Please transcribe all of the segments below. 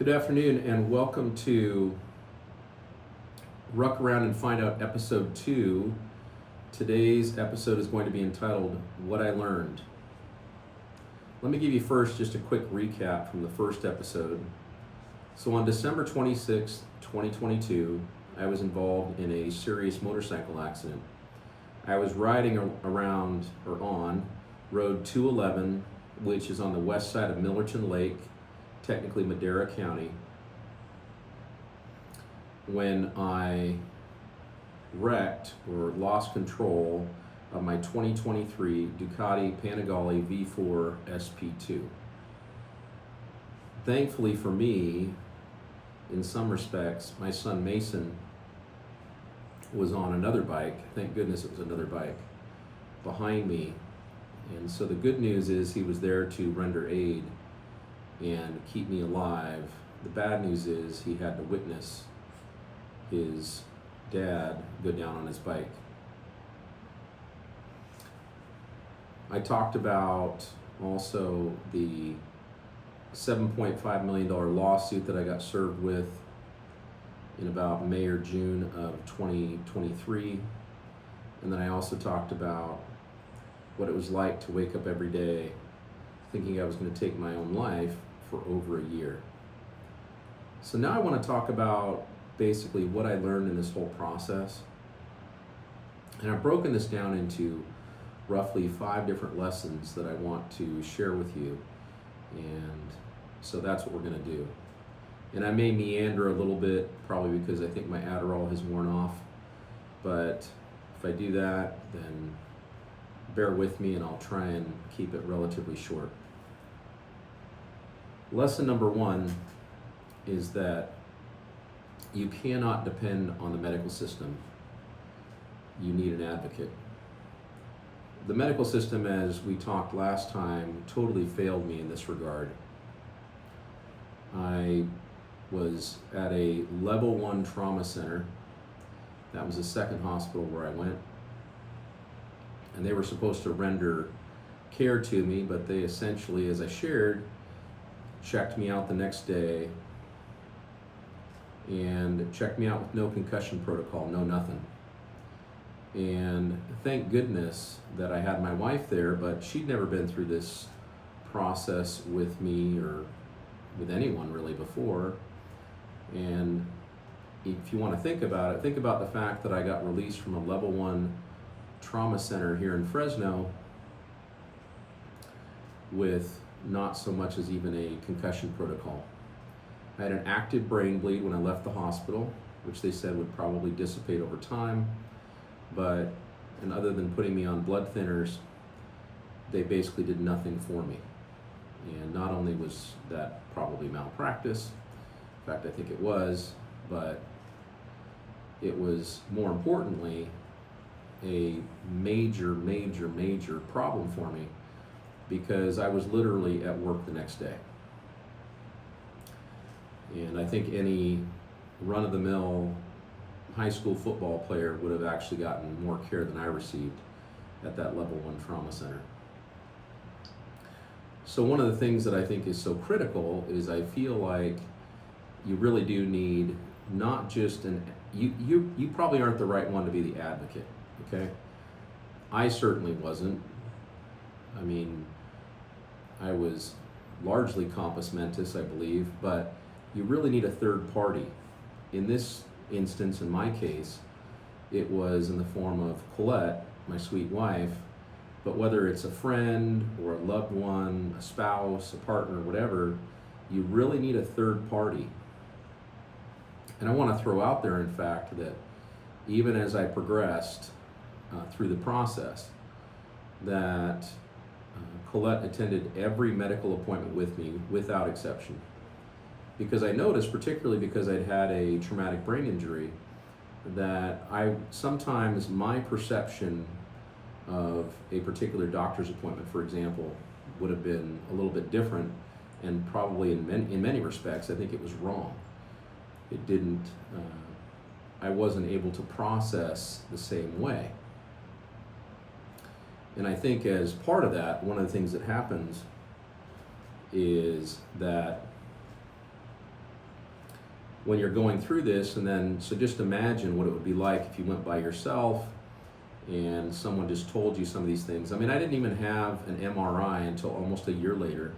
Good afternoon and welcome to Ruck Around and Find Out episode 2. Today's episode is going to be entitled What I Learned. Let me give you first just a quick recap from the first episode. So on December 26, 2022, I was involved in a serious motorcycle accident. I was riding around or on Road 211, which is on the west side of Millerton Lake, technically Madera County, when I wrecked or lost control of my 2023 Ducati Panigale V4 SP2. Thankfully for me, in some respects, my son Mason was on another bike. Thank goodness it was another bike behind me. And so the good news is he was there to render aid and keep me alive. The bad news is he had to witness his dad go down on his bike. I talked about also the $7.5 million lawsuit that I got served with in about May or June of 2023. And then I also talked about what it was like to wake up every day thinking I was going to take my own life for over a year. So now I want to talk about basically what I learned in this whole process. And I've broken this down into roughly 5 different lessons that I want to share with you. And so that's what we're going to do. And I may meander a little bit, probably because I think my Adderall has worn off. But if I do that, then bear with me and I'll try and keep it relatively short. Lesson number 1 is that you cannot depend on the medical system. You need an advocate. The medical system, as we talked last time, totally failed me in this regard. I was at a level 1 trauma center. That was the second hospital where I went. And they were supposed to render care to me, but they essentially, as I shared, checked me out the next day and checked me out with no concussion protocol, no nothing. And thank goodness that I had my wife there, but she'd never been through this process with me or with anyone really before. And if you want to think about it, think about the fact that I got released from a level 1 trauma center here in Fresno with not so much as even a concussion protocol. I had an active brain bleed when I left the hospital, which they said would probably dissipate over time, and other than putting me on blood thinners, they basically did nothing for me. And not only was that probably malpractice, in fact I think it was, but it was more importantly a major problem for me, because I was literally at work the next day. And I think any run-of-the-mill high school football player would have actually gotten more care than I received at that level 1 trauma center. So one of the things that I think is so critical is I feel like you really do need not just you probably aren't the right one to be the advocate, okay? I certainly wasn't. I mean, I was largely compos mentis, I believe, but you really need a third party. In this instance, in my case, it was in the form of Kolette, my sweet wife, but whether it's a friend or a loved one, a spouse, a partner, whatever, you really need a third party. And I want to throw out there, in fact, that even as I progressed through the process, that Kolette attended every medical appointment with me without exception. Because I noticed, particularly because I'd had a traumatic brain injury, that sometimes my perception of a particular doctor's appointment, for example, would have been a little bit different, and probably in many respects, I think it was wrong. It didn't, I wasn't able to process the same way. And I think as part of that, one of the things that happens is that when you're going through this, and then, so just imagine what it would be like if you went by yourself and someone just told you some of these things. I mean, I didn't even have an MRI until almost a year later.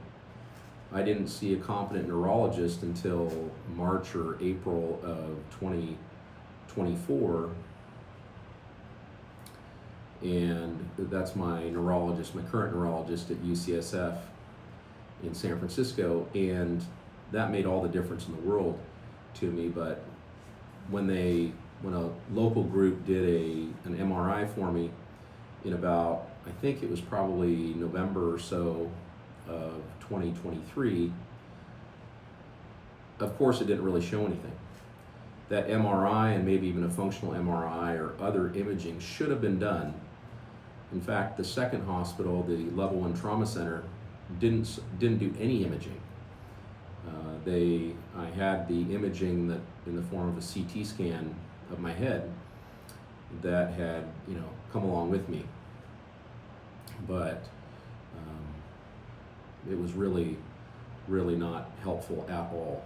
I didn't see a competent neurologist until March or April of 2024. And that's my neurologist, my current neurologist at UCSF in San Francisco. And that made all the difference in the world to me. But when a local group did an MRI for me in about, I think it was probably November or so of 2023, of course it didn't really show anything. That MRI, and maybe even a functional MRI or other imaging, should have been done. In fact, the second hospital, the Level 1 Trauma Center, didn't do any imaging. I had the imaging that in the form of a CT scan of my head that had, come along with me, but it was really, really not helpful at all.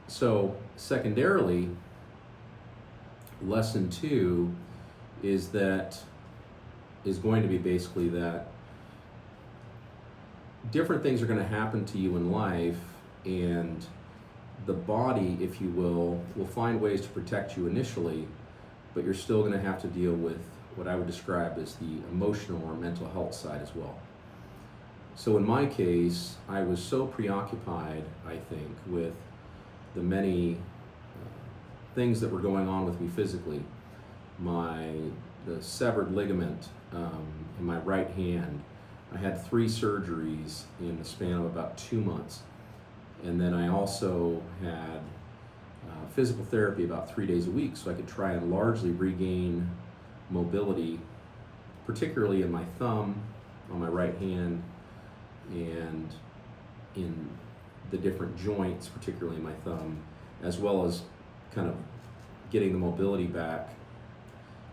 So secondarily, lesson 2 is going to be basically that different things are going to happen to you in life, and the body, if you will find ways to protect you initially, but you're still going to have to deal with what I would describe as the emotional or mental health side as well. So in my case, I was so preoccupied, I think, with the many things that were going on with me physically. The severed ligament in my right hand. I had 3 surgeries in the span of about 2 months. And then I also had physical therapy about 3 days a week, so I could try and largely regain mobility, particularly in my thumb, on my right hand, and in the different joints, particularly in my thumb, as well as kind of getting the mobility back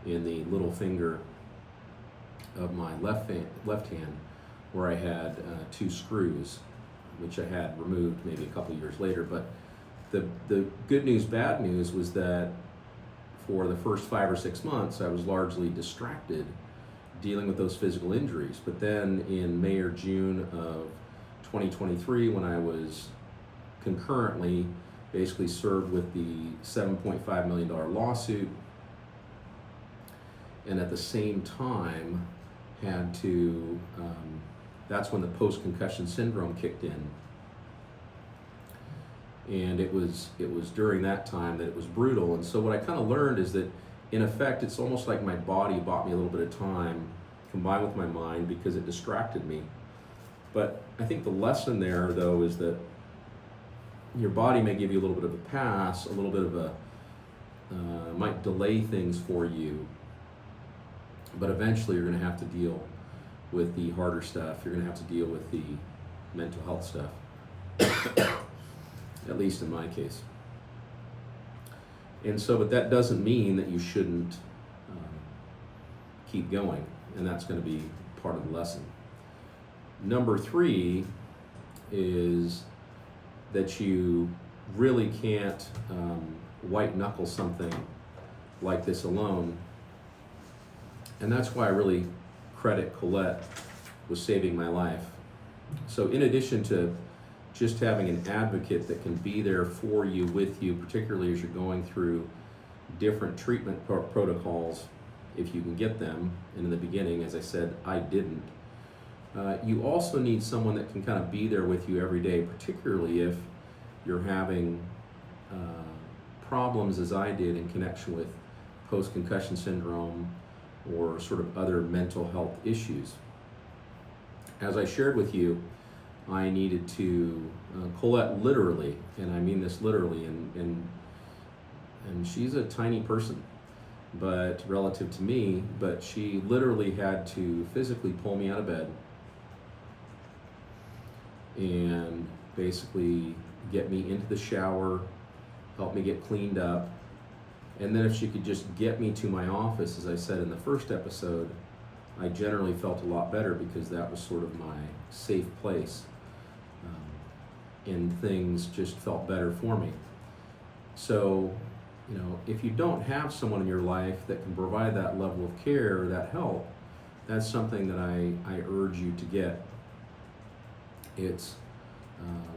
in the little finger of my left hand, where I had 2 screws, which I had removed maybe a couple years later. But the good news, bad news was that for the first 5 or 6 months, I was largely distracted dealing with those physical injuries. But then in May or June of 2023, when I was concurrently basically served with the $7.5 million lawsuit, and at the same time had to, that's when the post-concussion syndrome kicked in. And it was during that time that it was brutal. And so what I kind of learned is that, in effect, it's almost like my body bought me a little bit of time combined with my mind because it distracted me. But I think the lesson there, though, is that your body may give you a little bit of a pass, a little bit of might delay things for you, but eventually you're going to have to deal with the harder stuff. You're going to have to deal with the mental health stuff, at least in my case. And so, but that doesn't mean that you shouldn't keep going, and that's going to be part of the lesson. Number 3 is that you really can't white knuckle something like this alone. And that's why I really credit Kolette with saving my life. So in addition to just having an advocate that can be there for you, with you, particularly as you're going through different treatment protocols, if you can get them, and in the beginning, as I said, I didn't, you also need someone that can kind of be there with you every day, particularly if you're having problems, as I did, in connection with post-concussion syndrome or sort of other mental health issues. As I shared with you, I needed to, Kolette literally, and I mean this literally, and she's a tiny person, but relative to me, but she literally had to physically pull me out of bed and basically get me into the shower, help me get cleaned up, and then if she could just get me to my office, as I said in the first episode, I generally felt a lot better because that was sort of my safe place. and things just felt better for me. So, if you don't have someone in your life that can provide that level of care or that help, that's something that I urge you to get. It's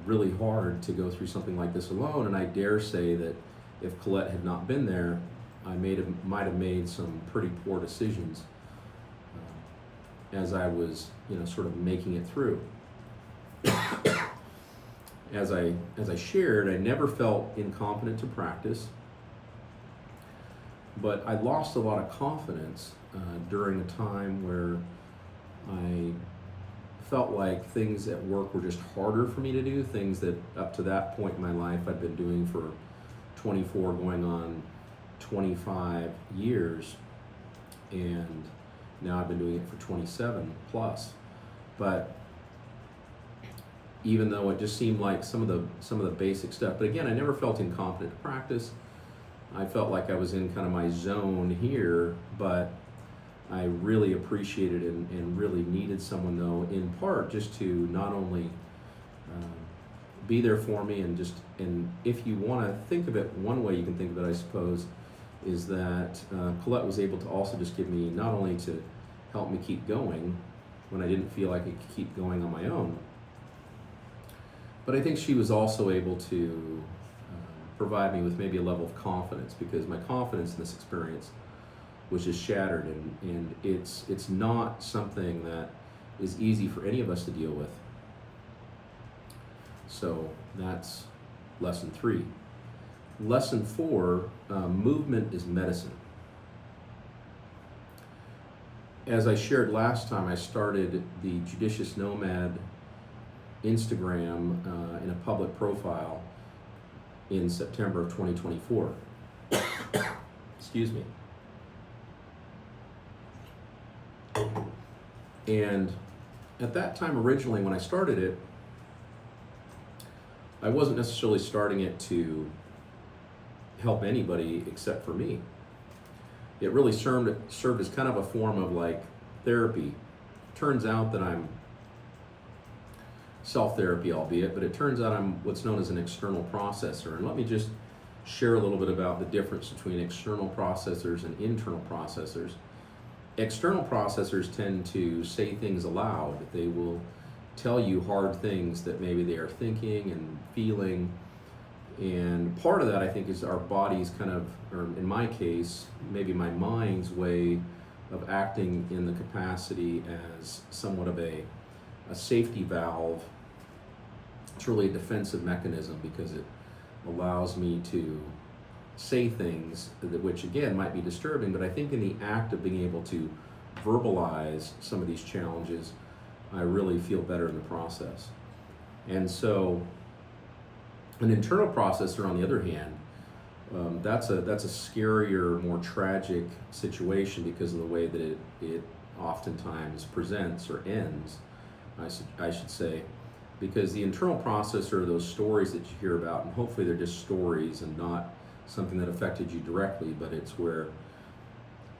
really hard to go through something like this alone, and I dare say that if Kolette had not been there, I might have made some pretty poor decisions as I was, sort of making it through. As I shared, I never felt incompetent to practice, but I lost a lot of confidence during a time where I felt like things at work were just harder for me to do, things that up to that point in my life I'd been doing for 24 going on 25 years, and now I've been doing it for 27 plus. But even though it just seemed like some of the basic stuff, but again, I never felt incompetent to practice. I felt like I was in kind of my zone here, but I really appreciated and really needed someone, though, in part just to not only be there for me, and if you want to think of it, one way you can think of it, I suppose, is that Kolette was able to also just give me, not only to help me keep going when I didn't feel like I could keep going on my own, but I think she was also able to provide me with maybe a level of confidence, because my confidence in this experience was just shattered, and it's not something that is easy for any of us to deal with. So that's lesson 3. Lesson 4, movement is medicine. As I shared last time, I started the Judicious Nomad Instagram in a public profile in September of 2024. Excuse me. And at that time, originally, when I started it, I wasn't necessarily starting it to help anybody except for me. It really served as kind of a form of like therapy. Turns out that I'm self-therapy, albeit, but it turns out I'm what's known as an external processor. And let me just share a little bit about the difference between external processors and internal processors. External processors tend to say things aloud. They will tell you hard things that maybe they are thinking and feeling. And part of that, I think, is our body's kind of, or in my case, maybe my mind's way of acting in the capacity as somewhat of a safety valve. It's really a defensive mechanism, because it allows me to say things that, which again might be disturbing, but I think in the act of being able to verbalize some of these challenges, I really feel better in the process. And so an internal processor, on the other hand, that's a scarier, more tragic situation because of the way that it oftentimes presents or ends, I should say, because the internal processor are those stories that you hear about, and hopefully they're just stories and not something that affected you directly, but it's where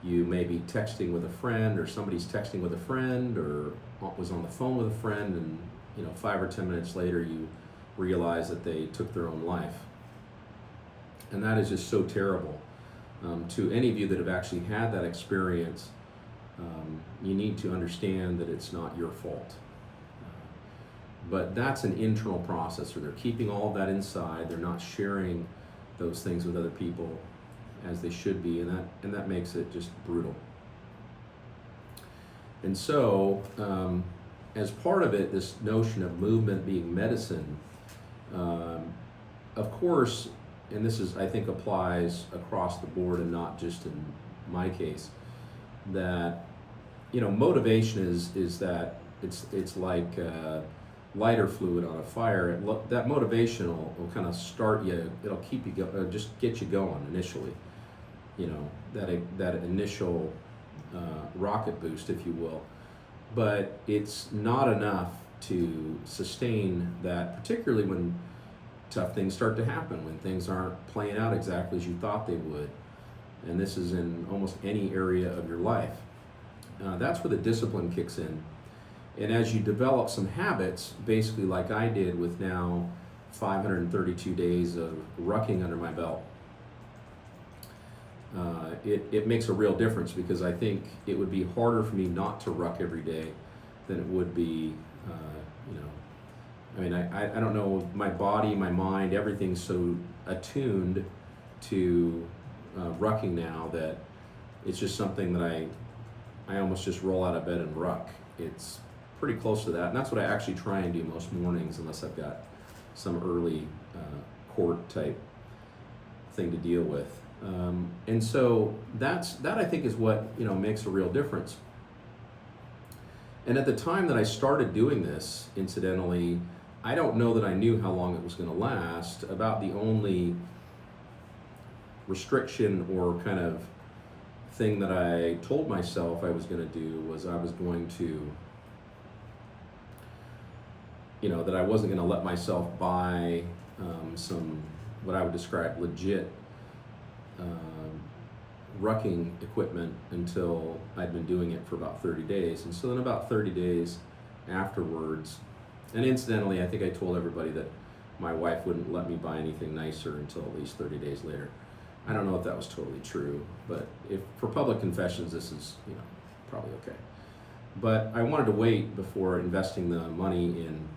you may be texting with a friend, or somebody's texting with a friend, or was on the phone with a friend, and 5 or 10 minutes later you realize that they took their own life. And that is just so terrible. To any of you that have actually had that experience, you need to understand that it's not your fault. But that's an internal processor. They're keeping all of that inside. They're not sharing those things with other people as they should be, and that makes it just brutal. And so, as part of it, this notion of movement being medicine, of course, and this is, I think, applies across the board and not just in my case, that motivation is that it's like lighter fluid on a fire. That motivation will kind of start you. It'll keep you just get you going initially. That initial rocket boost, if you will. But it's not enough to sustain that, particularly when tough things start to happen, when things aren't playing out exactly as you thought they would. And this is in almost any area of your life. That's where the discipline kicks in. And as you develop some habits, basically like I did with now 532 days of rucking under my belt, it makes a real difference, because I think it would be harder for me not to ruck every day than it would be, you know, I mean, I don't know, my body, my mind, everything's so attuned to rucking now that it's just something that I almost just roll out of bed and ruck. It's pretty close to that, and that's what I actually try and do most mornings, unless I've got some early court type thing to deal with. And so that I think is what, you know, makes a real difference. And at the time that I started doing this, incidentally, I don't know that I knew how long it was going to last. About the only restriction or kind of thing that I told myself I was going to do was I was going to, you know, that I wasn't going to let myself buy some, what I would describe, legit rucking equipment until I'd been doing it for about 30 days. And so then about 30 days afterwards, and incidentally, I think I told everybody that my wife wouldn't let me buy anything nicer until at least 30 days later. I don't know if that was totally true, but if for public confessions, this is, you know, probably okay. But I wanted to wait before investing the money in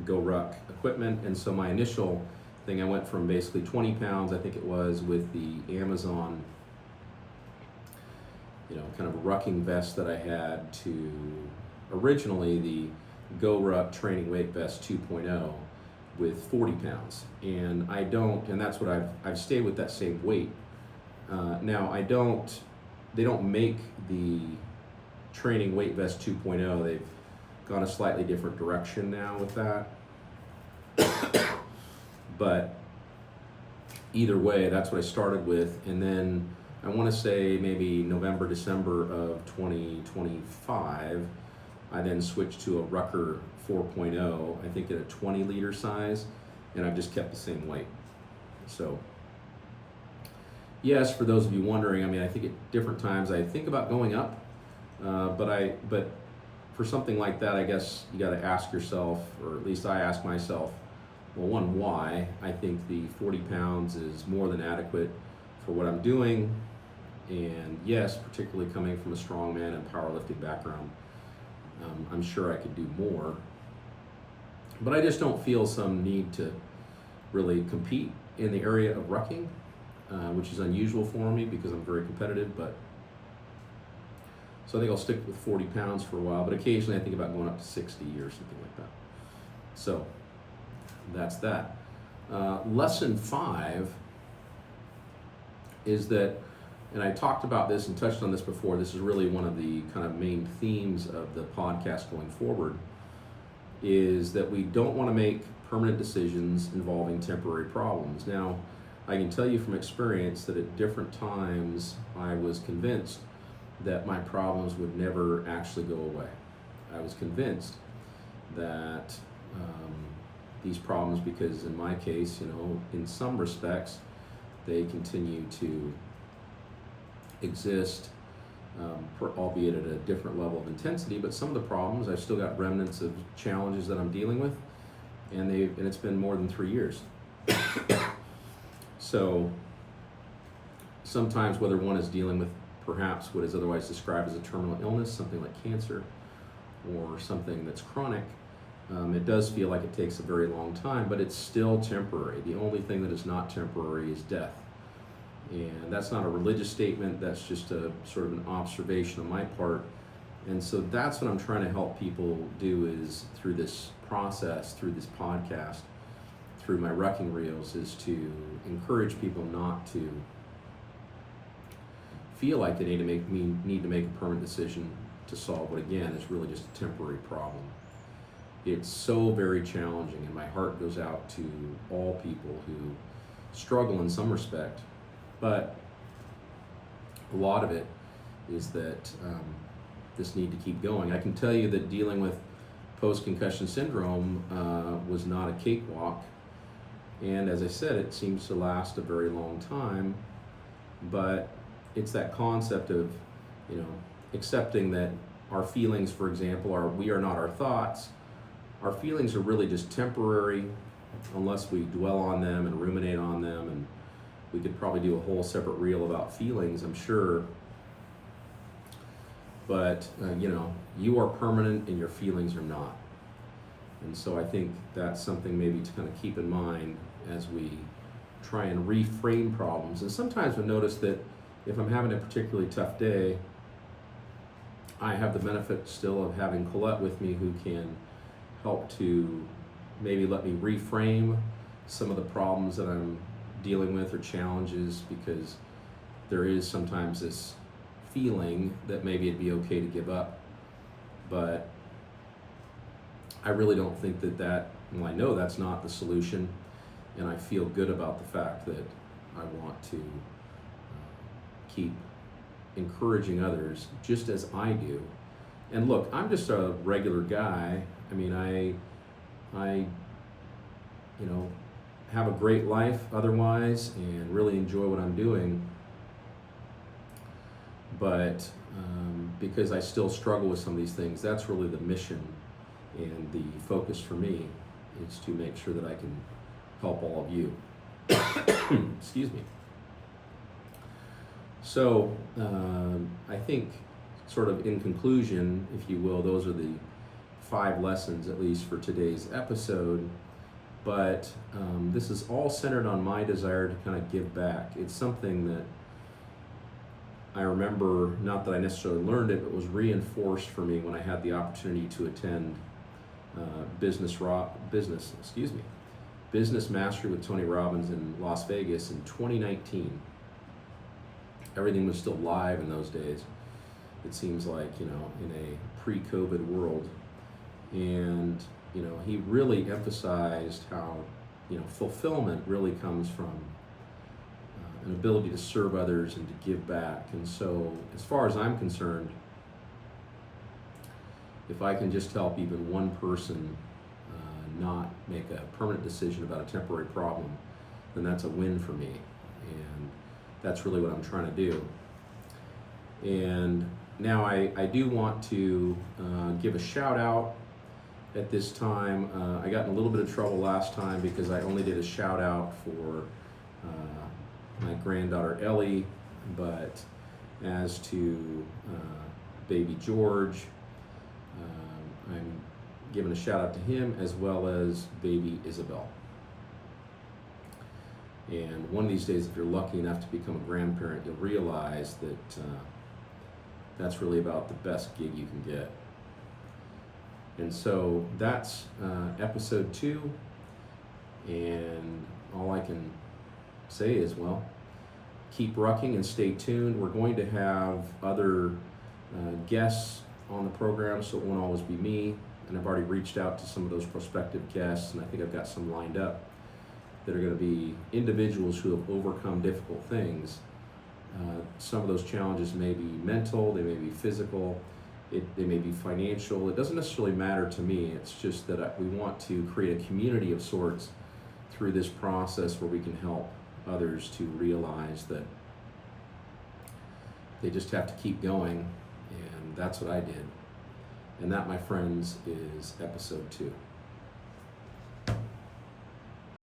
Go Ruck equipment, and so my initial thing, I went from basically 20 pounds, I think it was, with the Amazon, you know, kind of rucking vest that I had, to originally the Go Ruck training weight vest 2.0 with 40 pounds. And I don't, and that's what I've stayed with that same weight. Now they don't make the training weight vest 2.0. They've gone a slightly different direction now with that. But either way, that's what I started with. And then I want to say maybe November, December of 2025, I then switched to a Rucker 4.0, I think at a 20 liter size, and I've just kept the same weight. So yes, for those of you wondering, I mean, I think at different times I think about going up, but for something like that, I guess you got to ask yourself, or at least I ask myself, well, one, why? I think the 40 pounds is more than adequate for what I'm doing. And yes, particularly coming from a strongman and powerlifting background, I'm sure I could do more. But I just don't feel some need to really compete in the area of rucking, which is unusual for me because I'm very competitive. But so I think I'll stick with 40 pounds for a while, but occasionally I think about going up to 60 or something like that. So that's that. Lesson 5 is that, and I talked about this and touched on this before, this is really one of the kind of main themes of the podcast going forward, is that we don't want to make permanent decisions involving temporary problems. Now, I can tell you from experience that at different times I was convinced that my problems would never actually go away. I was convinced that these problems, because in my case, you know, in some respects, they continue to exist, albeit at a different level of intensity, but some of the problems, I've still got remnants of challenges that I'm dealing with, and it's been more than 3 years. So sometimes, whether one is dealing with perhaps what is otherwise described as a terminal illness, something like cancer, or something that's chronic, it does feel like it takes a very long time, but it's still temporary. The only thing that is not temporary is death. And that's not a religious statement, that's just a sort of an observation on my part. And so that's what I'm trying to help people do, is through this process, through this podcast, through my rucking reels, is to encourage people not to feel like they need to make a permanent decision to solve what, again, is really just a temporary problem. It's so very challenging, and my heart goes out to all people who struggle in some respect, but a lot of it is that this need to keep going. I can tell you that dealing with post-concussion syndrome was not a cakewalk, and as I said, it seems to last a very long time, but it's that concept of, you know, accepting that our feelings, for example, we are not our thoughts. Our feelings are really just temporary, unless we dwell on them and ruminate on them, and we could probably do a whole separate reel about feelings, I'm sure. But, you are permanent and your feelings are not. And so I think that's something maybe to kind of keep in mind as we try and reframe problems. And sometimes we notice that if I'm having a particularly tough day, I have the benefit still of having Kolette with me, who can help to maybe let me reframe some of the problems that I'm dealing with or challenges, because there is sometimes this feeling that maybe it'd be okay to give up. But I really don't think well, I know that's not the solution, and I feel good about the fact that I want to keep encouraging others just as I do. And look, I'm just a regular guy. I mean, I have a great life otherwise and really enjoy what I'm doing. But because I still struggle with some of these things, that's really the mission and the focus for me, is to make sure that I can help all of you. Excuse me. So I think, sort of in conclusion, if you will, those are the 5 lessons, at least for today's episode. But this is all centered on my desire to kind of give back. It's something that I remember, not that I necessarily learned it, but was reinforced for me when I had the opportunity to attend Business Mastery with Tony Robbins in Las Vegas in 2019. Everything was still live in those days. It seems like, in a pre-COVID world. And, he really emphasized how, fulfillment really comes from an ability to serve others and to give back. And so, as far as I'm concerned, if I can just help even one person not make a permanent decision about a temporary problem, then that's a win for me. And that's really what I'm trying to do. And now I do want to give a shout out at this time. I got in a little bit of trouble last time because I only did a shout out for my granddaughter Ellie, but as to baby George, I'm giving a shout out to him, as well as baby Isabel. And one of these days, if you're lucky enough to become a grandparent, you'll realize that that's really about the best gig you can get. And so that's episode 2, and all I can say is, well, keep rucking and stay tuned. We're going to have other guests on the program, so it won't always be me. And I've already reached out to some of those prospective guests, and I think I've got some lined up that are going to be individuals who have overcome difficult things. Some of those challenges may be mental, they may be physical, they may be financial. It doesn't necessarily matter to me. It's just that we want to create a community of sorts through this process where we can help others to realize that they just have to keep going, and that's what I did. And that, my friends, is episode 2.